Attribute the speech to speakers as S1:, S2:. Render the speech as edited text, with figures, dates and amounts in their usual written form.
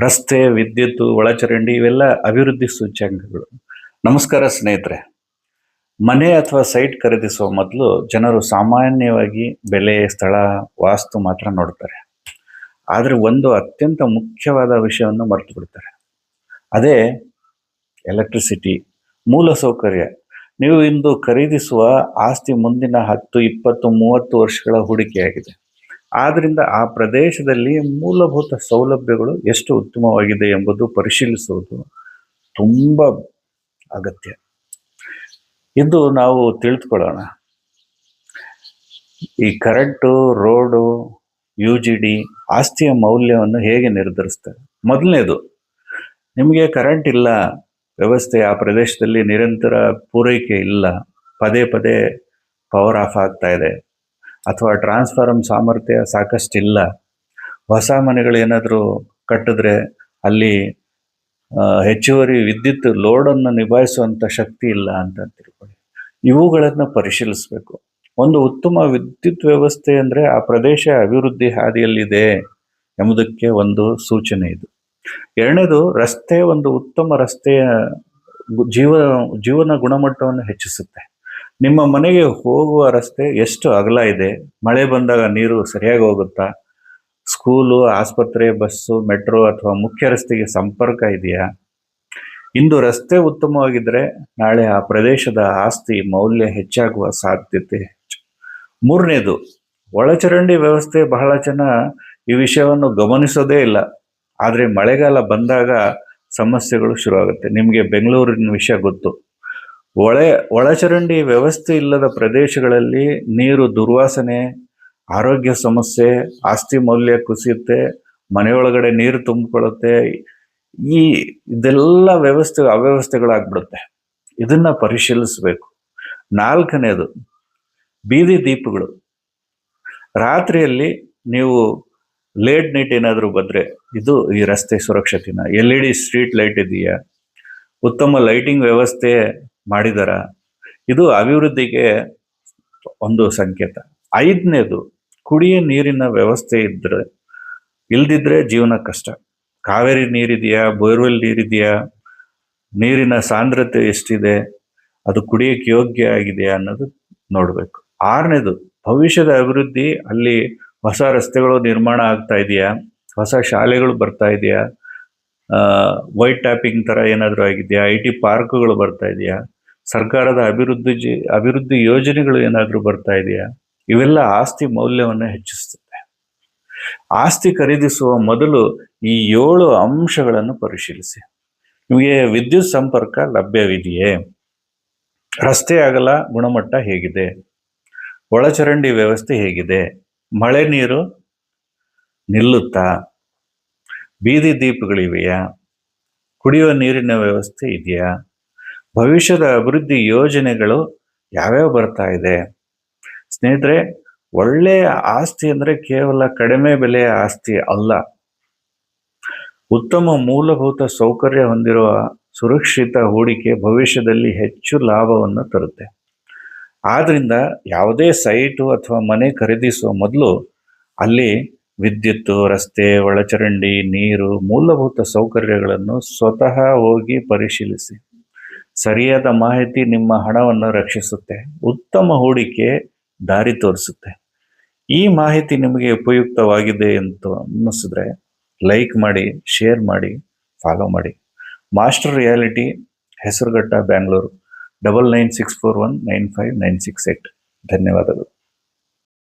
S1: ರಸ್ತೆ, ವಿದ್ಯುತ್, ಒಳಚರಂಡಿ ಇವೆಲ್ಲ ಅಭಿವೃದ್ಧಿ ಸೂಚ್ಯಂಕಗಳು. ನಮಸ್ಕಾರ ಸ್ನೇಹಿತರೆ. ಮನೆ ಅಥವಾ ಸೈಟ್ ಖರೀದಿಸುವ ಮೊದಲು ಜನರು ಸಾಮಾನ್ಯವಾಗಿ ಬೆಲೆ, ಸ್ಥಳ, ವಾಸ್ತು ಮಾತ್ರ ನೋಡ್ತಾರೆ. ಆದರೆ ಒಂದು ಅತ್ಯಂತ ಮುಖ್ಯವಾದ ವಿಷಯವನ್ನು ಮರೆತು ಬಿಡ್ತಾರೆ. ಅದೇ ಎಲೆಕ್ಟ್ರಿಸಿಟಿ, ಮೂಲಸೌಕರ್ಯ. ನೀವು ಇಂದು ಖರೀದಿಸುವ ಆಸ್ತಿ ಮುಂದಿನ 10, 20, 30 ವರ್ಷಗಳ ಹೂಡಿಕೆಯಾಗಿದೆ. ಆದ್ದರಿಂದ ಆ ಪ್ರದೇಶದಲ್ಲಿ ಮೂಲಭೂತ ಸೌಲಭ್ಯಗಳು ಎಷ್ಟು ಉತ್ತಮವಾಗಿದೆ ಎಂಬುದು ಪರಿಶೀಲಿಸುವುದು ತುಂಬ ಅಗತ್ಯ. ಇದು ನಾವು ತಿಳಿದುಕೊಳ್ಳೋಣ. ಈ ಕರೆಂಟು, ರೋಡು, UGD ಆಸ್ತಿಯ ಮೌಲ್ಯವನ್ನು ಹೇಗೆ ನಿರ್ಧರಿಸ್ತವೆ? ಮೊದಲನೇದು, ನಿಮಗೆ ಕರೆಂಟ್ ಇಲ್ಲ, ವ್ಯವಸ್ಥೆ ಆ ಪ್ರದೇಶದಲ್ಲಿ ನಿರಂತರ ಪೂರೈಕೆ ಇಲ್ಲ, ಪದೇ ಪದೇ ಪವರ್ ಆಫ್ ಆಗ್ತಾ ಇದೆ, ಅಥವಾ ಟ್ರಾನ್ಸ್ಫಾರ್ಮ್ ಸಾಮರ್ಥ್ಯ ಸಾಕಷ್ಟಿಲ್ಲ, ಹೊಸ ಮನೆಗಳು ಏನಾದರೂ ಕಟ್ಟಿದ್ರೆ ಅಲ್ಲಿ ಹೆಚ್ಚುವರಿ ವಿದ್ಯುತ್ ಲೋಡನ್ನು ನಿಭಾಯಿಸುವಂಥ ಶಕ್ತಿ ಇಲ್ಲ ಅಂತ ತಿಳ್ಕೊಳ್ಳಿ. ಇವುಗಳನ್ನು ಪರಿಶೀಲಿಸಬೇಕು. ಒಂದು ಉತ್ತಮ ವಿದ್ಯುತ್ ವ್ಯವಸ್ಥೆ ಅಂದರೆ ಆ ಪ್ರದೇಶ ಅಭಿವೃದ್ಧಿ ಹಾದಿಯಲ್ಲಿದೆ ಎಂಬುದಕ್ಕೆ ಒಂದು ಸೂಚನೆ ಇದು. ಎರಡನೇದು, ರಸ್ತೆ. ಒಂದು ಉತ್ತಮ ರಸ್ತೆಯ ಜೀವನ ಗುಣಮಟ್ಟವನ್ನು ಹೆಚ್ಚಿಸುತ್ತೆ. ನಿಮ್ಮ ಮನೆಗೆ ಹೋಗುವ ರಸ್ತೆ ಎಷ್ಟು ಅಗಲ ಇದೆ, ಮಳೆ ಬಂದಾಗ ನೀರು ಸರಿಯಾಗಿ ಹೋಗುತ್ತಾ, ಸ್ಕೂಲು, ಆಸ್ಪತ್ರೆ, ಬಸ್ಸು, ಮೆಟ್ರೋ ಅಥವಾ ಮುಖ್ಯ ರಸ್ತೆಗೆ ಸಂಪರ್ಕ ಇದೆಯಾ? ಇಂದು ರಸ್ತೆ ಉತ್ತಮವಾಗಿದ್ದರೆ ನಾಳೆ ಆ ಪ್ರದೇಶದ ಆಸ್ತಿ ಮೌಲ್ಯ ಹೆಚ್ಚಾಗುವ ಸಾಧ್ಯತೆ ಹೆಚ್ಚು. ಮೂರನೇದು, ಒಳಚರಂಡಿ ವ್ಯವಸ್ಥೆ. ಬಹಳ ಜನ ಈ ವಿಷಯವನ್ನು ಗಮನಿಸೋದೇ ಇಲ್ಲ. ಆದರೆ ಮಳೆಗಾಲ ಬಂದಾಗ ಸಮಸ್ಯೆಗಳು ಶುರುವಾಗುತ್ತೆ. ನಿಮಗೆ ಬೆಂಗಳೂರಿನ ವಿಷಯ ಗೊತ್ತು. ಒಳಚರಂಡಿ ವ್ಯವಸ್ಥೆ ಇಲ್ಲದ ಪ್ರದೇಶಗಳಲ್ಲಿ ನೀರು ದುರ್ವಾಸನೆ, ಆರೋಗ್ಯ ಸಮಸ್ಯೆ, ಆಸ್ತಿ ಮೌಲ್ಯ ಕುಸಿಯುತ್ತೆ, ಮನೆಯೊಳಗಡೆ ನೀರು ತುಂಬಿಕೊಳ್ಳುತ್ತೆ. ಇದೆಲ್ಲ ಅವ್ಯವಸ್ಥೆಗಳಾಗ್ಬಿಡುತ್ತೆ. ಇದನ್ನ ಪರಿಶೀಲಿಸಬೇಕು. ನಾಲ್ಕನೇದು, ಬೀದಿ ದೀಪಗಳು. ರಾತ್ರಿಯಲ್ಲಿ ನೀವು ಲೇಟ್ ನೈಟ್ ಏನಾದರೂ ಬಂದರೆ ಇದು ಈ ರಸ್ತೆ ಸುರಕ್ಷತೆನ. LED ಸ್ಟ್ರೀಟ್ ಲೈಟ್ ಇದೆಯಾ? ಉತ್ತಮ ಲೈಟಿಂಗ್ ವ್ಯವಸ್ಥೆ ಮಾಡಿದಾರ? ಇದು ಅಭಿವೃದ್ಧಿಗೆ ಒಂದು ಸಂಕೇತ. ಐದನೇದು, ಕುಡಿಯ ನೀರಿನ ವ್ಯವಸ್ಥೆ ಇಲ್ದಿದ್ರೆ ಜೀವನ ಕಷ್ಟ. ಕಾವೇರಿ ನೀರಿದೆಯಾ, ಬೋರ್ವೆಲ್ ನೀರಿದೆಯಾ, ನೀರಿನ ಸಾಂದ್ರತೆ ಎಷ್ಟಿದೆ, ಅದು ಕುಡಿಯಕ್ಕೆ ಯೋಗ್ಯ ಆಗಿದೆಯಾ ಅನ್ನೋದು ನೋಡಬೇಕು. ಆರನೇದು, ಭವಿಷ್ಯದ ಅಭಿವೃದ್ಧಿ. ಅಲ್ಲಿ ಹೊಸ ರಸ್ತೆಗಳು ನಿರ್ಮಾಣ ಆಗ್ತಾ ಇದೆಯಾ, ಹೊಸ ಶಾಲೆಗಳು ಬರ್ತಾ ಇದೆಯಾ, ವೈಟ್ ಟ್ಯಾಪಿಂಗ್ ಥರ ಏನಾದರೂ ಆಗಿದೆಯಾ, IT ಪಾರ್ಕ್ಗಳು ಬರ್ತಾ ಇದೆಯಾ, ಸರ್ಕಾರದ ಅಭಿವೃದ್ಧಿ ಯೋಜನೆಗಳು ಏನಾದರೂ ಬರ್ತಾ ಇದೆಯಾ? ಇವೆಲ್ಲ ಆಸ್ತಿ ಮೌಲ್ಯವನ್ನು ಹೆಚ್ಚಿಸುತ್ತೆ. ಆಸ್ತಿ ಖರೀದಿಸುವ ಮೊದಲು ಈ 7 ಅಂಶಗಳನ್ನು ಪರಿಶೀಲಿಸಿ. ನಿಮಗೆ ವಿದ್ಯುತ್ ಸಂಪರ್ಕ ಲಭ್ಯವಿದೆಯೇ? ರಸ್ತೆ ಅಗಲ, ಗುಣಮಟ್ಟ ಹೇಗಿದೆ? ಒಳಚರಂಡಿ ವ್ಯವಸ್ಥೆ ಹೇಗಿದೆ? ಮಳೆ ನೀರು ನಿಲ್ಲುತ್ತಾ? ಬೀದಿ ದೀಪಗಳಿವೆಯಾ? ಕುಡಿಯುವ ನೀರಿನ ವ್ಯವಸ್ಥೆ ಇದೆಯಾ? ಭವಿಷ್ಯದ ಅಭಿವೃದ್ಧಿ ಯೋಜನೆಗಳು ಯಾವ್ಯಾವ ಬರ್ತಾ ಇದೆ? ಸ್ನೇಹಿತರೆ, ಒಳ್ಳೆಯ ಆಸ್ತಿ ಅಂದರೆ ಕೇವಲ ಕಡಿಮೆ ಬೆಲೆಯ ಆಸ್ತಿ ಅಲ್ಲ. ಉತ್ತಮ ಮೂಲಭೂತ ಸೌಕರ್ಯ ಹೊಂದಿರುವ ಸುರಕ್ಷಿತ ಹೂಡಿಕೆ ಭವಿಷ್ಯದಲ್ಲಿ ಹೆಚ್ಚು ಲಾಭವನ್ನು ತರುತ್ತೆ. ಆದ್ರಿಂದ ಯಾವುದೇ ಸೈಟು ಅಥವಾ ಮನೆ ಖರೀದಿಸುವ ಮೊದಲು ಅಲ್ಲಿ ವಿದ್ಯುತ್, ರಸ್ತೆ, ಒಳಚರಂಡಿ, ನೀರು, ಮೂಲಭೂತ ಸೌಕರ್ಯಗಳನ್ನು ಸ್ವತಃ ಹೋಗಿ ಪರಿಶೀಲಿಸಿ. ಸರಿಯಾದ ಮಾಹಿತಿ ನಿಮ್ಮ ಹಣವನ್ನು ರಕ್ಷಿಸುತ್ತೆ, ಉತ್ತಮ ಹೂಡಿಕೆ ದಾರಿ ತೋರಿಸುತ್ತೆ. ಈ ಮಾಹಿತಿ ನಿಮಗೆ ಉಪಯುಕ್ತವಾಗಿದೆ ಅಂತ ಅನ್ನಿಸಿದ್ರೆ ಲೈಕ್ ಮಾಡಿ, ಶೇರ್ ಮಾಡಿ, ಫಾಲೋ ಮಾಡಿ. Master reality, Hesaraghatta, Bangalore. 9964195968. ಧನ್ಯವಾದಗಳು.